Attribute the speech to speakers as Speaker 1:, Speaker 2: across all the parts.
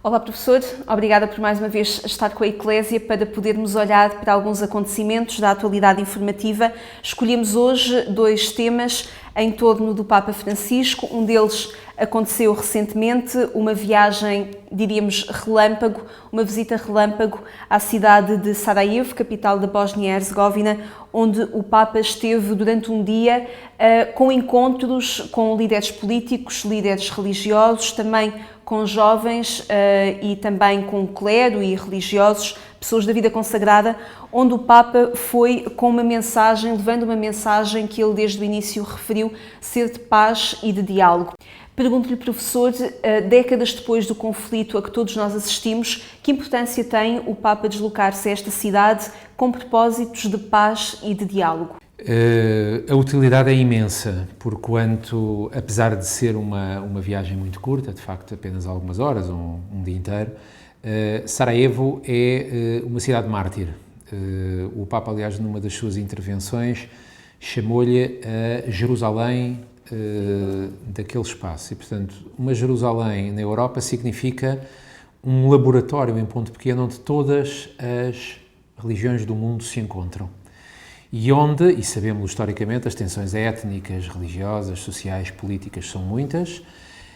Speaker 1: Olá, professor. Obrigada por mais uma vez estar com a Eclésia para podermos olhar para alguns acontecimentos da atualidade informativa. Escolhemos hoje dois temas em torno do Papa Francisco. Um deles aconteceu recentemente, uma viagem, diríamos, relâmpago, uma visita relâmpago à cidade de Sarajevo, capital da Bósnia e Herzegovina, onde o Papa esteve durante um dia com encontros com líderes políticos, líderes religiosos, também com jovens e também com clero e religiosos, pessoas da vida consagrada, onde o Papa foi com uma mensagem, levando uma mensagem que ele desde o início referiu ser de paz e de diálogo. Pergunto-lhe, professor, décadas depois do conflito a que todos nós assistimos, que importância tem o Papa deslocar-se a esta cidade com propósitos de paz e de diálogo?
Speaker 2: A utilidade é imensa, porquanto, apesar de ser uma viagem muito curta, de facto apenas algumas horas, um dia inteiro, Sarajevo é uma cidade mártir. O Papa, aliás, numa das suas intervenções, chamou-lhe a Jerusalém daquele espaço. E, portanto, uma Jerusalém na Europa significa um laboratório em ponto pequeno onde todas as religiões do mundo se encontram. E onde, e sabemos historicamente, as tensões étnicas, religiosas, sociais, políticas são muitas.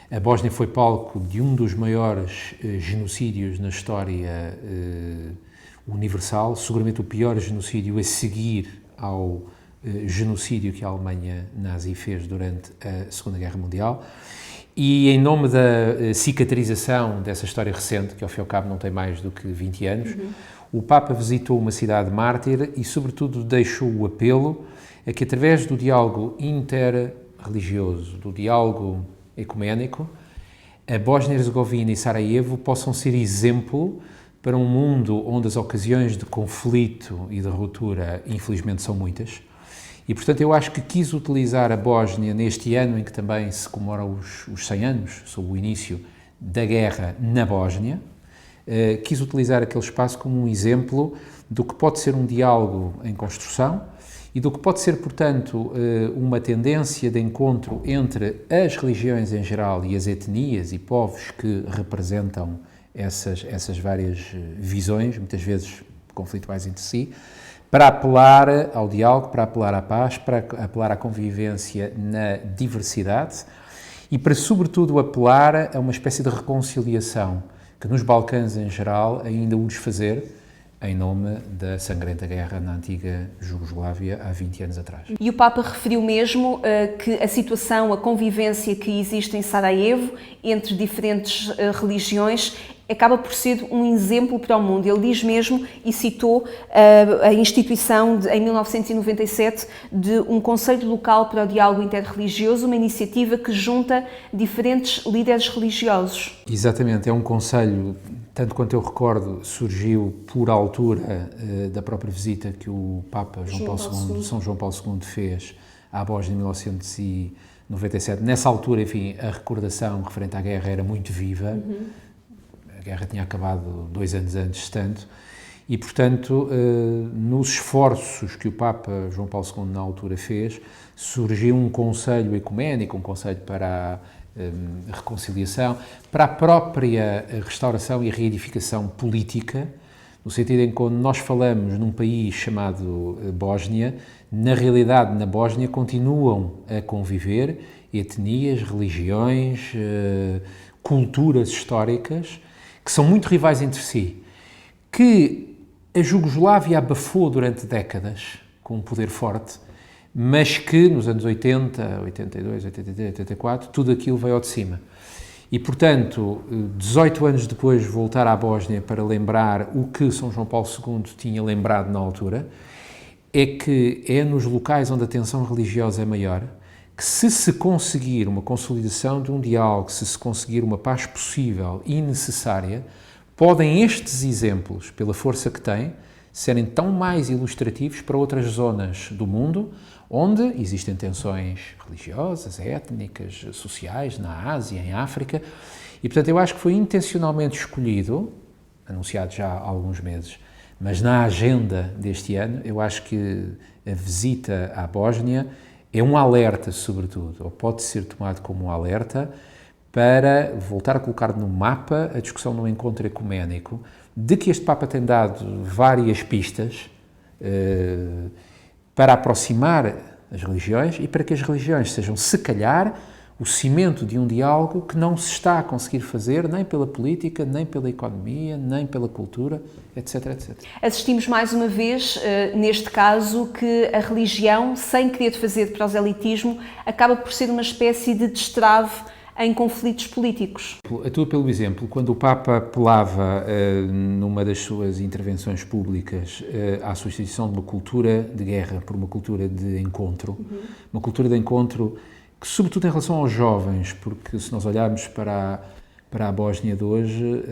Speaker 2: A Bósnia foi palco de um dos maiores genocídios na história universal, seguramente o pior genocídio a seguir ao genocídio que a Alemanha nazi fez durante a Segunda Guerra Mundial. E em nome da cicatrização dessa história recente, que ao fim e ao cabo não tem mais do que 20 anos, o Papa visitou uma cidade mártir e, sobretudo, deixou o apelo a que, através do diálogo interreligioso, do diálogo ecuménico, a Bósnia e Herzegovina e Sarajevo possam ser exemplo para um mundo onde as ocasiões de conflito e de ruptura, infelizmente, são muitas. E, portanto, eu acho que quis utilizar a Bósnia neste ano em que também se comemora os 100 anos, sob o início da guerra na Bósnia, quis utilizar aquele espaço como um exemplo do que pode ser um diálogo em construção e do que pode ser, portanto, uma tendência de encontro entre as religiões em geral e as etnias e povos que representam essas várias visões, muitas vezes conflituais entre si, para apelar ao diálogo, para apelar à paz, para apelar à convivência na diversidade e para, sobretudo, apelar a uma espécie de reconciliação que nos Balcãs em geral ainda urge fazer em nome da sangrenta guerra na antiga Jugoslávia há 20 anos atrás.
Speaker 1: E o Papa referiu mesmo que a situação, a convivência que existe em Sarajevo entre diferentes religiões acaba por ser um exemplo para o mundo. Ele diz mesmo e citou a instituição em 1997 de um Conselho Local para o Diálogo Interreligioso, uma iniciativa que junta diferentes líderes religiosos.
Speaker 2: Exatamente, é um conselho, tanto quanto eu recordo, surgiu por altura da própria visita que o Papa São João Paulo II fez à Bósnia em 1997. Nessa altura, enfim, a recordação referente à guerra era muito viva. A guerra tinha acabado 2 anos antes, tanto, e, portanto, nos esforços que o Papa João Paulo II na altura fez, surgiu um conselho ecuménico, um conselho para a reconciliação, para a própria restauração e reedificação política, no sentido em que quando nós falamos num país chamado Bósnia, na realidade, na Bósnia continuam a conviver etnias, religiões, culturas históricas, que são muito rivais entre si, que a Jugoslávia abafou durante décadas com um poder forte, mas que nos anos 80, 82, 83, 84, tudo aquilo veio ao de cima. E, portanto, 18 anos depois voltar à Bósnia para lembrar o que São João Paulo II tinha lembrado na altura, é que é nos locais onde a tensão religiosa é maior, que se conseguir uma consolidação de um diálogo, se conseguir uma paz possível e necessária, podem estes exemplos, pela força que têm, serem tão mais ilustrativos para outras zonas do mundo onde existem tensões religiosas, étnicas, sociais, na Ásia, em África. E, portanto, eu acho que foi intencionalmente escolhido, anunciado já há alguns meses, mas na agenda deste ano, eu acho que a visita à Bósnia é um alerta, sobretudo, ou pode ser tomado como um alerta, para voltar a colocar no mapa a discussão no encontro ecuménico, de que este Papa tem dado várias pistas para aproximar as religiões e para que as religiões sejam, se calhar, o cimento de um diálogo que não se está a conseguir fazer nem pela política, nem pela economia, nem pela cultura, etc, etc.
Speaker 1: Assistimos mais uma vez, neste caso, que a religião, sem querer fazer de proselitismo, acaba por ser uma espécie de destrave em conflitos políticos.
Speaker 2: Atua pelo exemplo, quando o Papa apelava, numa das suas intervenções públicas, à substituição de uma cultura de guerra por uma cultura de encontro, uma cultura de encontro que, sobretudo em relação aos jovens, porque se nós olharmos para a Bósnia de hoje,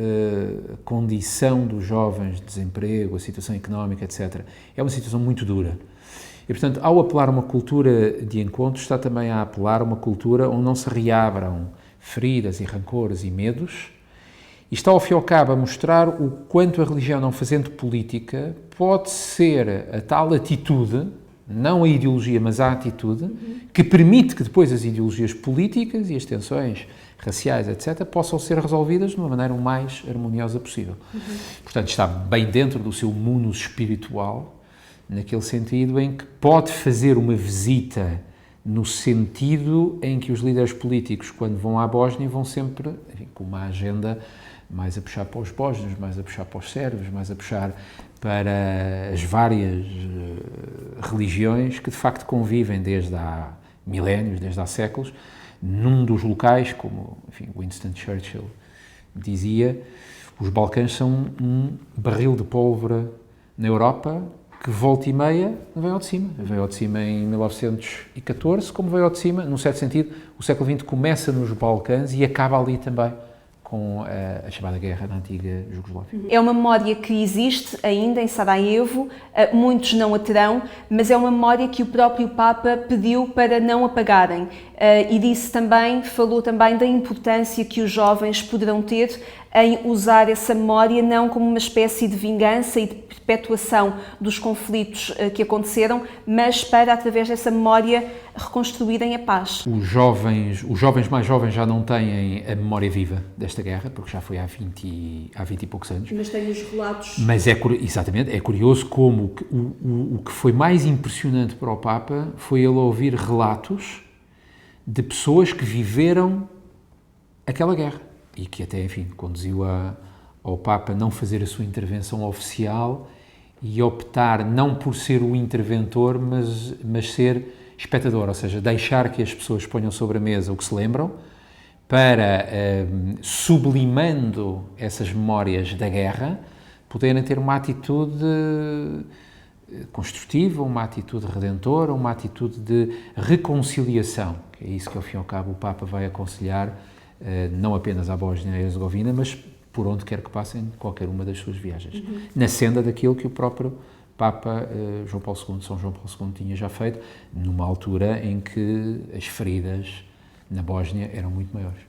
Speaker 2: a condição dos jovens, de desemprego, a situação económica, etc., é uma situação muito dura. E, portanto, ao apelar a uma cultura de encontro, está também a apelar a uma cultura onde não se reabram feridas e rancores e medos, e está, ao fim e ao cabo, a mostrar o quanto a religião, não fazendo política, pode ser a tal atitude, não a ideologia, mas a atitude, que permite que depois as ideologias políticas e as tensões raciais, etc., possam ser resolvidas de uma maneira o mais harmoniosa possível. Portanto, está bem dentro do seu munus espiritual, naquele sentido em que pode fazer uma visita no sentido em que os líderes políticos, quando vão à Bósnia, vão sempre, enfim, com uma agenda mais a puxar para os bósnios, mais a puxar para os sérvios, mais a puxar para as várias religiões que de facto convivem desde há milénios, desde há séculos, num dos locais, como, enfim, Winston Churchill dizia, os Balcãs são um barril de pólvora na Europa que volta e meia veio ao de cima. Veio ao de cima em 1914, como veio ao de cima, num certo sentido, o século XX começa nos Balcãs e acaba ali também com a chamada guerra na antiga Jugoslávia.
Speaker 1: É uma memória que existe ainda em Sarajevo, muitos não a terão, mas é uma memória que o próprio Papa pediu para não apagarem e disse também, falou também da importância que os jovens poderão ter em usar essa memória não como uma espécie de vingança e de perpetuação dos conflitos que aconteceram, mas para, através dessa memória, reconstruírem a paz.
Speaker 2: Os jovens mais jovens já não têm a memória viva desta guerra, porque já foi há 20 e poucos anos.
Speaker 1: Mas têm os relatos.
Speaker 2: Mas exatamente, é curioso como o que foi mais impressionante para o Papa foi ele ouvir relatos de pessoas que viveram aquela guerra e que até, enfim, conduziu ao Papa não fazer a sua intervenção oficial e optar não por ser o interventor, mas ser espectador, ou seja, deixar que as pessoas ponham sobre a mesa o que se lembram, para, sublimando essas memórias da guerra, poderem ter uma atitude construtiva, uma atitude redentora, uma atitude de reconciliação, que é isso que, ao fim e ao cabo, o Papa vai aconselhar, não apenas à Bósnia e Herzegovina, mas por onde quer que passem qualquer uma das suas viagens, na senda daquilo que o próprio Papa São João Paulo II tinha já feito, numa altura em que as feridas na Bósnia eram muito maiores.